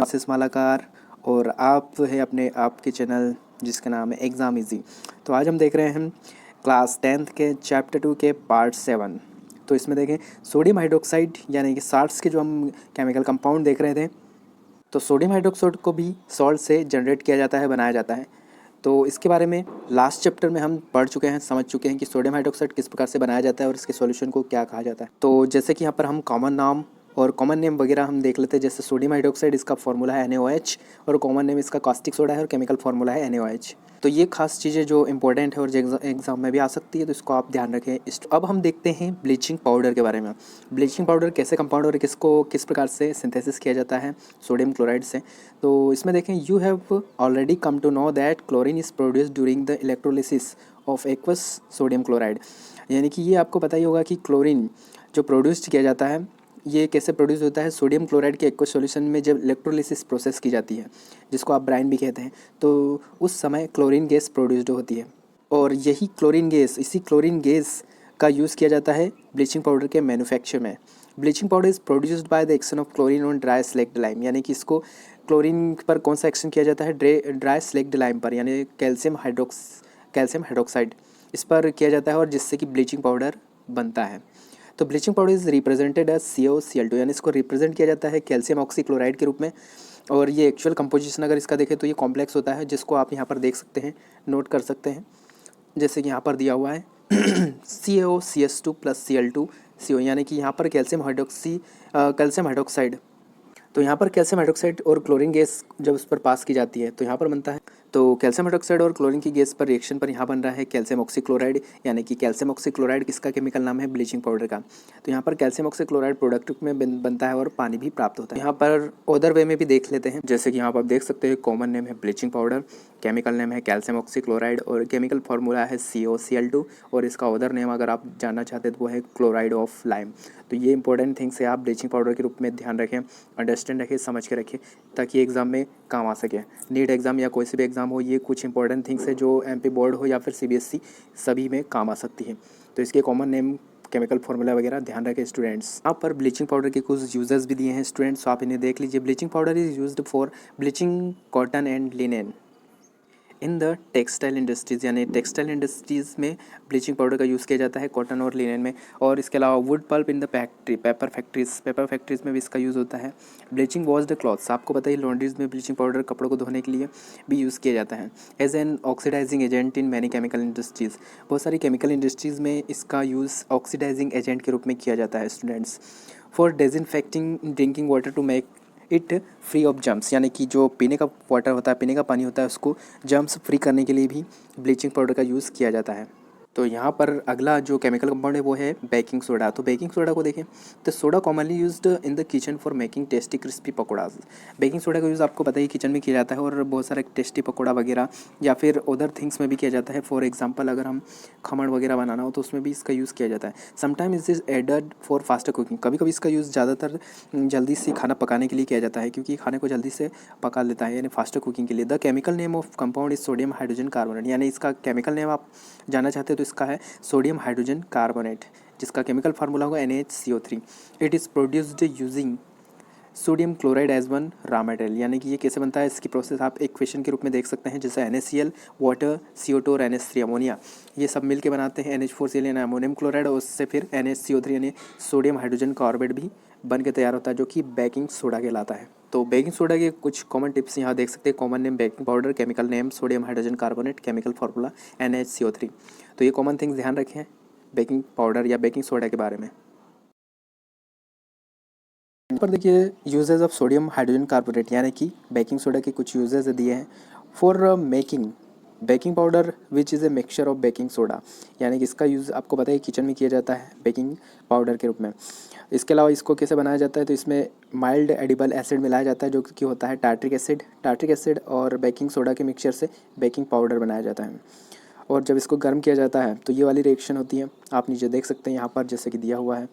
आशीष मालाकार और आप है अपने आपके चैनल जिसका नाम है एग्ज़ाम इजी। तो आज हम देख रहे हैं क्लास 10th के चैप्टर 2 के पार्ट 7। तो इसमें देखें सोडियम हाइड्रोक्साइड यानी कि साल्ट्स के जो हम केमिकल कंपाउंड देख रहे थे, तो सोडियम हाइड्रोक्साइड को भी सॉल्ट से जनरेट किया जाता है, बनाया जाता है। तो इसके बारे में लास्ट चैप्टर में हम पढ़ चुके हैं, समझ चुके हैं कि सोडियम हाइड्रोक्साइड किस प्रकार से बनाया जाता है और इसके सॉल्यूशन को क्या कहा जाता है। तो जैसे कि यहाँ पर हम कॉमन नाम और कॉमन नेम वगैरह हम देख लेते हैं। जैसे सोडियम हाइड्रोक्साइड इसका फॉर्मूला है NaOH और कॉमन नेम इसका कास्टिक सोडा है और केमिकल फार्मूला है NaOH। तो ये खास चीज़ें जो इंपॉर्टेंट है और जो एग्जाम में भी आ सकती है, तो इसको आप ध्यान रखें। अब हम देखते हैं ब्लीचिंग पाउडर के बारे में। ब्लीचिंग पाउडर कैसे कंपाउंड और किस प्रकार से सिंथेसिस किया जाता है सोडियम क्लोराइड से। तो इसमें देखें, you have already come to know that chlorine is produced during the electrolysis of aqueous sodium chloride. यानी कि ये आपको पता ही होगा कि क्लोरीन जो प्रोड्यूस किया जाता है, ये कैसे प्रोड्यूस होता है। सोडियम क्लोराइड के एक्वस सॉल्यूशन में जब इलेक्ट्रोलिसिस प्रोसेस की जाती है, जिसको आप ब्राइन भी कहते हैं, तो उस समय क्लोरीन गैस प्रोड्यूस्ड होती है। और यही क्लोरीन गैस, इसी क्लोरीन गैस का यूज़ किया जाता है ब्लीचिंग पाउडर के मैन्युफैक्चर में। Bleaching powder is produced by the action of chlorine on dry slagged lime. यानी कि इसको क्लोरीन पर कौन सा एक्शन किया जाता है, ड्राई स्लैग्ड लाइम पर, यानी कैल्शियम हाइड्रोक्साइड इस पर किया जाता है, और जिससे कि ब्लीचिंग पाउडर बनता है। तो bleaching powder is represented as CaOCl2, यानी इसको रिप्रेजेंट किया जाता है कैल्शियम ऑक्सीक्लोराइड के रूप में। और ये एक्चुअल कंपोजिशन अगर इसका देखें तो ये कॉम्प्लेक्स होता है, जिसको आप यहाँ पर देख सकते हैं, नोट कर सकते हैं। जैसे कि यहाँ पर दिया हुआ है CaOCH2 + Cl2CO, यानी कि यहाँ पर कैल्शियम हाइड्रोक्साइड। तो यहाँ पर कैल्शियम हाइड्रोक्साइड और क्लोरीन गैस जब उस पर पास की जाती है तो यहाँ पर बनता है। तो कैल्शियम हाइड्रोक्साइड और क्लोरीन की गैस पर रिएक्शन पर यहाँ बन रहा है कैल्शियम ऑक्सीक्लोराइड, यानी कि कैल्शियम ऑक्सीक्लोराइड किसका केमिकल नाम है, ब्लीचिंग पाउडर का। तो यहाँ पर कैल्शियम ऑक्सीक्लोराइड प्रोडक्ट में बनता है और पानी भी प्राप्त होता है। यहाँ पर अदर वे में भी देख लेते हैं। जैसे कि यहाँ पर आप देख सकते हैं, कॉमन नेम है ब्लीचिंग पाउडर, केमिकल नेम है कैल्शियम ऑक्सीक्लोराइड और केमिकल फार्मूला है CaOCl2, और इसका अदर नेम अगर आप जानना चाहते हैं तो वो है क्लोराइड ऑफ लाइम। तो ये इंपॉर्टेंट थिंग्स है, आप ब्लीचिंग पाउडर के रूप में ध्यान रखें, अंडरस्टैंड रखें, समझ के रखें, ताकि एग्ज़ाम में काम आ सके। नीट एग्ज़ाम या कोई से भी एग्ज़ाम हो, ये कुछ इंपॉर्टेंट थिंग्स है जो MP बोर्ड हो या फिर CBSE सभी में काम आ सकती है। तो इसके कॉमन नेम, केमिकल फार्मूला वगैरह ध्यान रखें स्टूडेंट्स। यहाँ पर ब्लीचिंग पाउडर के कुछ यूजेस भी दिए हैं स्टूडेंट्स, आप इन्हें देख लीजिए। Bleaching powder is used for bleaching cotton and linen in the textile industries, यानी टेक्सटाइल इंडस्ट्रीज़ में ब्लीचिंग पाउडर का यूज़ किया जाता है कॉटन और लिनेन में। और इसके अलावा wood pulp in the paper factories में भी इसका यूज़ होता है। ब्लीचिंग वॉश द क्लॉथ्स, आपको पता है लॉन्ड्रीज में ब्लीचिंग पाउडर कपड़ों को धोने के लिए भी यूज़ किया जाता है। As an oxidising agent in many chemical industries, बहुत सारी केमिकल इंडस्ट्रीज़ में इसका यूज़ ऑक्सीडाइजिंग एजेंट के रूप में किया जाता है students. For disinfecting drinking water to make it free of germs, यानी कि जो पीने का वाटर होता है, पीने का पानी होता है, उसको जम्स फ्री करने के लिए भी ब्लीचिंग पाउडर का यूज़ किया जाता है। तो यहाँ पर अगला जो केमिकल कंपाउंड है वो है बेकिंग सोडा। तो बेकिंग सोडा को देखें तो soda commonly used in the kitchen for making tasty crispy pakoras. Baking soda का यूज़ आपको पता ही किचन में किया जाता है और बहुत सारे टेस्टी पकौड़ा वगैरह या फिर अदर थिंग्स में भी किया जाता है। फॉर एग्जांपल अगर हम खमण वगैरह बनाना हो तो उसमें भी इसका यूज़ किया जाता है। Sometime is added for faster cooking, कभी कभी इसका यूज़ ज़्यादातर जल्दी से खाना पकाने के लिए किया जाता है, क्योंकि खाने को जल्दी से पका लेता है, यानी फास्टर कुकिंग के लिए। The chemical name of compound is sodium hydrogen carbonate, यानी इसका केमिकल नेम आप जानना चाहते हो तो इसका है सोडियम हाइड्रोजन कार्बोनेट, जिसका केमिकल फार्मूला होगा NaHCO3। It is produced using sodium chloride as one raw material, यानी कि ये कैसे बनता है, इसकी प्रोसेस आप एक क्वेश्चन के रूप में देख सकते हैं। जैसे NaCl, वाटर, CO2 और NH3 अमोनिया, ये सब मिलके बनाते हैं NH4Cl यानी अमोनियम क्लोराइड, और उससे फिर NaCO3 यानी सोडियम हाइड्रोजन कार्बोनेट भी बन के तैयार होता है, जो कि बेकिंग सोडा कहलाता है। तो बेकिंग सोडा के कुछ कॉमन टिप्स यहाँ देख सकते हैं। Common name baking powder, chemical name sodium hydrogen carbonate, chemical formula NaHCO3। तो ये कॉमन थिंग्स ध्यान रखें बेकिंग पाउडर या बेकिंग सोडा के बारे में। पर देखिए uses of sodium hydrogen carbonate, यानी कि बेकिंग सोडा के कुछ यूजेस दिए हैं। For making baking powder which is a mixture of baking soda, यानी कि इसका यूज़ आपको पता है किचन में किया जाता है बेकिंग पाउडर के रूप में। इसके अलावा इसको कैसे बनाया जाता है, तो इसमें माइल्ड एडिबल एसिड मिलाया जाता है, जो कि होता है टार्ट्रिक एसिड और बेकिंग सोडा के मिक्सचर से बेकिंग पाउडर बनाया जाता है। और जब इसको गर्म किया जाता है तो ये वाली रिएक्शन होती है, आप नीचे देख सकते हैं यहाँ पर जैसे कि दिया हुआ है।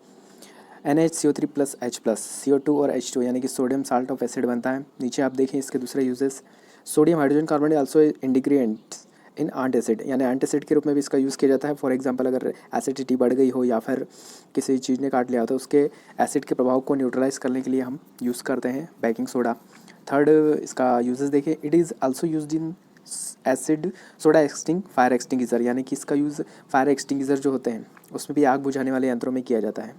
NaHCO3 + H+, CO2 और H2, यानी कि सोडियम साल्ट ऑफ एसिड बनता है। नीचे आप देखें इसके दूसरे uses. Sodium hydrogen carbonate also ingredients in antacid, यानी एंटासिड के रूप में भी इसका यूज़ किया जाता है। फॉर एग्जांपल अगर एसिडिटी बढ़ गई हो या फिर किसी चीज़ ने काट लिया हो तो उसके एसिड के प्रभाव को न्यूट्रलाइज करने के लिए हम यूज़ करते हैं बेकिंग सोडा। थर्ड इसका यूजेस देखें, it is also used in acid soda एक्सटिंग फायर एक्सटिंग्विशर, यानी कि इसका यूज़ फायर एक्सटिंग्विशर जो होते हैं उसमें भी आग बुझाने वाले यंत्रों में किया जाता है।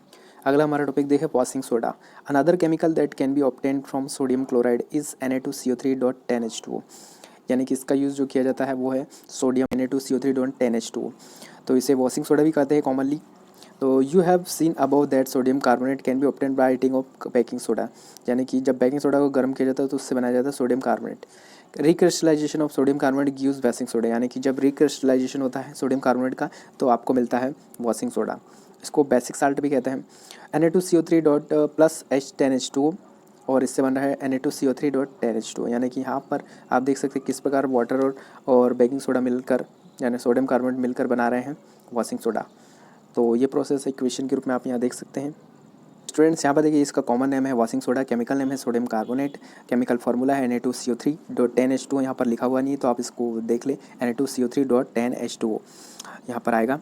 अगला हमारा टॉपिक देखें washing soda. Another chemical that can be obtained from sodium chloride is Na2CO3.10H2O, यानी कि इसका यूज़ जो किया जाता है वो है सोडियम Na2CO3.10H2O। तो इसे वॉशिंग सोडा भी कहते हैं कॉमनली। तो you have seen about that sodium carbonate can be obtained by heating of baking soda, यानी कि जब बेकिंग सोडा को गर्म किया जाता है तो उससे बनाया जाता है sodium carbonate. Recrystallisation of sodium carbonate gives washing soda, यानी कि जब रिक्रिस्टलाइजेशन होता है सोडियम कार्बोनेट का तो आपको मिलता है वॉशिंग सोडा। इसको बेसिक साल्ट भी कहते हैं। Na2CO3 डॉट प्लस H10H2O, और इससे बन रहा है Na2CO3.10H2O, यानी कि यहाँ पर आप देख सकते हैं किस प्रकार वाटर और बेकिंग सोडा मिलकर यानी सोडियम कार्बोनेट मिलकर बना रहे हैं वॉशिंग सोडा। तो ये प्रोसेस इक्वेशन के रूप में आप यहाँ देख सकते हैं। स्टूडेंट्स यहाँ पर देखिए इसका कॉमन नेम है वॉशिंग सोडा, केमिकल नेम है सोडियम कार्बोनेट, केमिकल फार्मूला है Na2CO3.10H2O, यहाँ पर लिखा हुआ नहीं है तो आप इसको देख लें Na2CO3.10H2O यहाँ पर आएगा।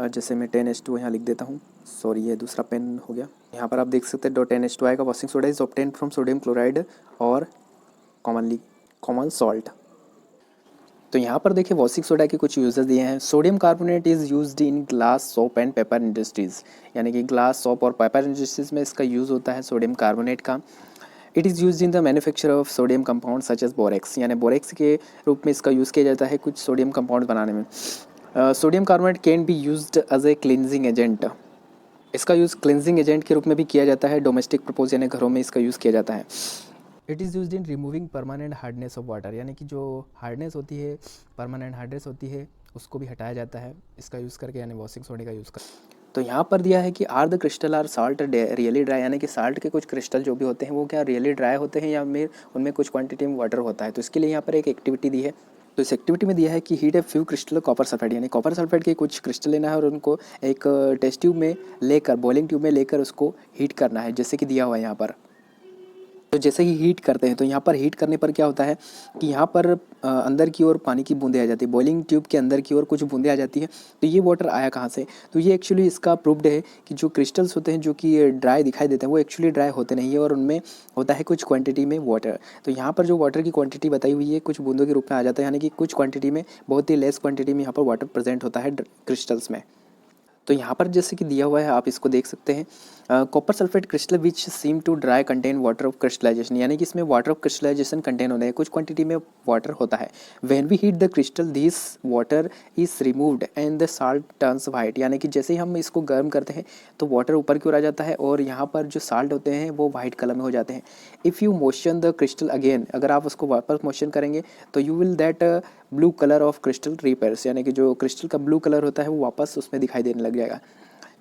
जैसे मैं 10H2 यहाँ लिख देता हूँ, सॉरी ये दूसरा पेन हो गया। यहाँ पर आप देख सकते हैं .10H2 आएगा। Washing soda is obtained from sodium chloride और कॉमन सॉल्ट। तो यहाँ पर देखिए वॉशिंग सोडा के कुछ यूजेस दिए हैं। Sodium carbonate is used in glass soap and paper industries, यानी कि ग्लास सोप और पेपर इंडस्ट्रीज़ में इसका यूज़ होता है सोडियम कार्बोनेट का। It is used in the manufacture of sodium compound such as borax, यानी बोरेक्स के रूप में इसका यूज़ किया जाता है कुछ सोडियम कंपाउंड बनाने में। Sodium carbonate can be used as a cleansing agent, इसका यूज़ क्लिनजिंग एजेंट के रूप में भी किया जाता है। डोमेस्टिक पर्पज यानी घरों में इसका यूज़ किया जाता है। It is used in removing permanent hardness of water, यानी कि जो हार्डनेस होती है परमानेंट हार्डनेस होती है उसको भी हटाया जाता है इसका यूज़ करके, यानी वॉशिंग सोडे का यूज़ कर। तो यहाँ पर दिया है कि are the crystal are salt really dry, यानी कि साल्ट के कुछ क्रिस्टल जो भी होते हैं वो क्या रियली ड्राई होते हैं या में उनमें कुछ क्वांटिटी में वाटर होता है। तो इसके लिए यहाँ पर एक एक्टिविटी दी है। तो इस एक्टिविटी में दिया है कि heat a few crystal copper sulphate, यानी कॉपर सल्फेट के कुछ क्रिस्टल लेना है और उनको एक टेस्ट ट्यूब में लेकर बॉइलिंग ट्यूब में लेकर उसको हीट करना है, जैसे कि दिया हुआ है यहाँ पर। तो जैसे ही हीट करते हैं तो यहाँ पर हीट करने पर क्या होता है कि यहाँ पर अंदर की ओर पानी की बूंदें आ जाती है, बॉइलिंग ट्यूब के अंदर की ओर कुछ बूंदें आ जाती है। तो ये वाटर आया कहाँ से? तो ये एक्चुअली इसका प्रूव्ड है कि जो क्रिस्टल्स होते हैं जो कि ड्राई दिखाई देते हैं वो एक्चुअली ड्राई होते नहीं है और उनमें होता है कुछ क्वांटिटी में वाटर। तो यहाँ पर जो वाटर की क्वांटिटी बताई हुई है कुछ बूंदों के रूप में आ जाता है, यानी कि कुछ क्वांटिटी में बहुत ही लेस क्वांटिटी में यहाँ पर वाटर प्रेजेंट होता है क्रिस्टल्स में। तो यहाँ पर जैसे कि दिया हुआ है आप इसको देख सकते हैं। Copper sulphate crystal which seem to dry contain water of crystallisation, यानी कि इसमें वाटर ऑफ क्रिस्टलाइजेशन कंटेन होता है, कुछ क्वांटिटी में वाटर होता है। When we heat the crystal this water is removed and the salt turns white, यानी कि जैसे ही हम इसको गर्म करते हैं तो वाटर ऊपर की ओर आ जाता है और यहाँ पर जो साल्ट होते हैं वो वाइट कलर में हो जाते हैं। If you motion the crystal again, अगर आप उसको वापस मोशन करेंगे तो you will that blue colour of crystal repairs, यानी कि जो क्रिस्टल का ब्लू कलर होता है वो वापस उसमें दिखाई देने लग जाएगा,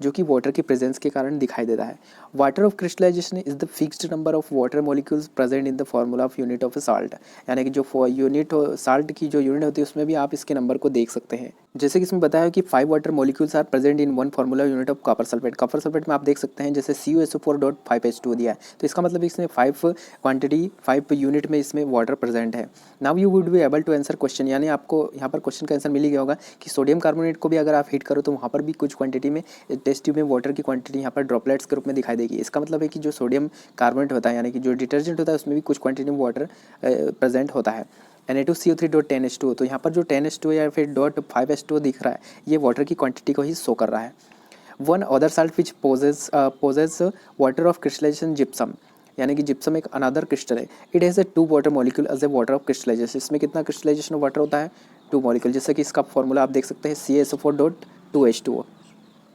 जो कि वाटर की प्रेजेंस के कारण दिखाई देता है। Water of crystallisation is the fixed number of water molecules present in the formula of unit of salt, यानी कि जो यूनिट साल्ट की जो यूनिट होती है उसमें भी आप इसके नंबर को देख सकते हैं। जैसे कि इसमें बताया कि 5 water molecules are present in one formula unit of copper sulphate. Copper sulphate में आप देख सकते हैं जैसे CuSO4.5H2 दिया है, तो इसका मतलब इसमें 5 यूनिट में इसमें वाटर प्रेजेंट है। Now you would be able to answer question, यानी आपको यहाँ पर क्वेश्चन का आंसर मिल ही गया होगा कि सोडियम कार्बोनेट को भी अगर आप हीट करो तो वहाँ पर भी कुछ क्वांटिटी में टेस्ट ट्यूब में वाटर की क्वांटिटी यहाँ पर ड्रॉपलेट्स के रूप में दिखाई देगी। इसका मतलब है कि जो सोडियम कार्बोनेट होता है यानी कि जो डिटर्जेंट होता है उसमें भी कुछ क्वांटिटी में वाटर प्रेजेंट होता है। Na2CO3.10H2O, तो यहाँ पर जो 10H2 या फिर .5H2 दिख रहा है ये वाटर की क्वांटिटी को ही शो कर रहा है। One other salt which posses water of crystallisation gypsum, यानी कि जिप्सम एक अनदर क्रिस्टल है। It has a 2 water molecule as a water of crystallisation, इसमें कितना क्रिस्टलाइजेशन वाटर होता है 2 मॉलिक्यूल, जैसे कि इसका फॉर्मूला आप देख सकते हैं CaSO4.2H2O।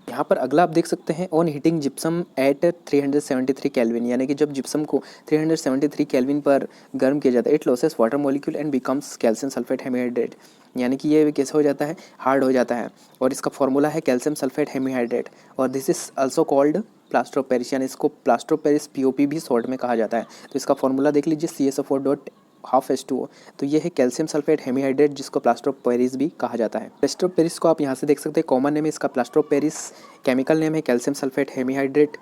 यहाँ पर अगला आप देख सकते हैं on heating gypsum at 373 kelvin, यानी कि जब जिप्सम को 373 केल्विन पर गर्म किया जाता है it losses water molecule and becomes calcium sulphate hemihydrate, यानी कि ये कैसे हो जाता है हार्ड हो जाता है और इसका फॉर्मूला है कैल्शियम सल्फेट हेमीहाइड्रेट और this is also called plaster of Paris, यानी इसको प्लास्टर ऑफ पेरिस POP भी शॉर्ट में कहा जाता है। तो इसका फॉर्मूला देख लीजिए CaSO4.12H2O, तो ये है कैल्शियम सल्फेट हेमीहाइड्रेट जिसको प्लास्टर ऑफ पेरिस भी कहा जाता है। प्लास्टर ऑफ पेरिस को आप यहाँ से देख सकते हैं, कॉमन नेम है इसका plaster of Paris, chemical name है कैल्शियम सल्फेट हेमीहाइड्रेट,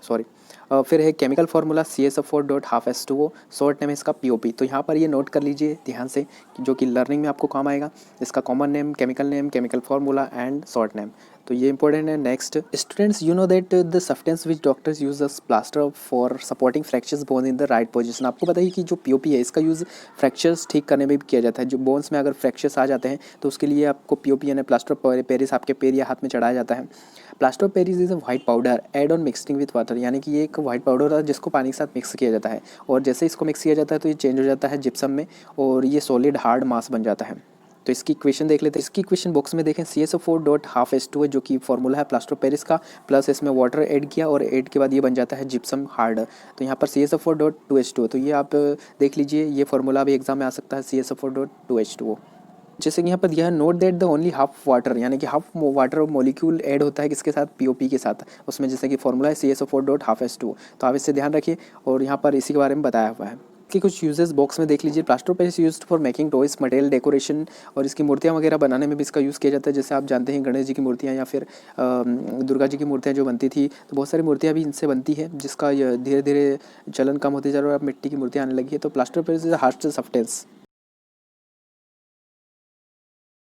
सॉरी फिर है chemical formula CSO4.12H2O, short name है इसका POP। तो यहाँ पर ये नोट कर लीजिए ध्यान से, जो कि लर्निंग में आपको काम आएगा। इसका common name, chemical formula and short name, तो ये इंपॉर्टेंट है। Next students, you know that the substance which doctors use us plaster for supporting fractures bone in the right position. आपको पता है कि जो POP है इसका यूज़ फ्रैक्चर्स ठीक करने में भी किया जाता है। जो बोन्स में अगर फ्रैक्चर्स आ जाते हैं तो उसके लिए आपको POP यानी प्लास्टर ऑफ पेरिस आपके पैर या हाथ में चढ़ाया जाता है। Plaster of Paris is a white powder add on mixing with water, यानी कि ये एक वाइट पाउडर है जिसको पानी के साथ मिक्स किया जाता है, और जैसे इसको मिक्स किया जाता है तो ये चेंज हो जाता है जिप्सम में और ये सॉलिड हार्ड मास बन जाता है। तो इसकी इक्वेशन देख लेते हैं। इसकी इक्वेशन बॉक्स में देखें CSO4.12H2O जो कि फॉर्मूला है प्लास्टर ऑफ पेरिस का, प्लस इसमें वाटर ऐड किया और ऐड के बाद ये बन जाता है जिप्सम हार्ड। तो यहाँ पर CSO4.2H2O, तो ये आप देख लीजिए, ये फॉर्मूला भी एग्जाम में आ सकता है CSO4.2H2O। जैसे कि यहाँ पर दिया है, note that the only half water, यानी कि हाफ वाटर मॉलिक्यूल ऐड होता है किसके साथ, POP के साथ। उसमें जैसे कि फॉर्मूला है CSO4.12H2O, तो आप इससे ध्यान रखिए, और यहाँ पर इसी के बारे में बताया हुआ है कि कुछ यूजेस बॉक्स में देख लीजिए। Plaster of Paris used for making toys, material decoration, और इसकी मूर्तियाँ वगैरह बनाने में भी इसका यूज़ किया जाता है। जैसे आप जानते हैं गणेश जी की मूर्तियाँ या फिर दुर्गा जी की मूर्तियाँ जो बनती थी, तो बहुत सारी मूर्तियाँ भी इनसे बनती है, जिसका धीरे धीरे चलन कम होते जा रहा है और अब मिट्टी की मूर्तियाँ आने लगी है। तो plaster of Paris is a harsh substance.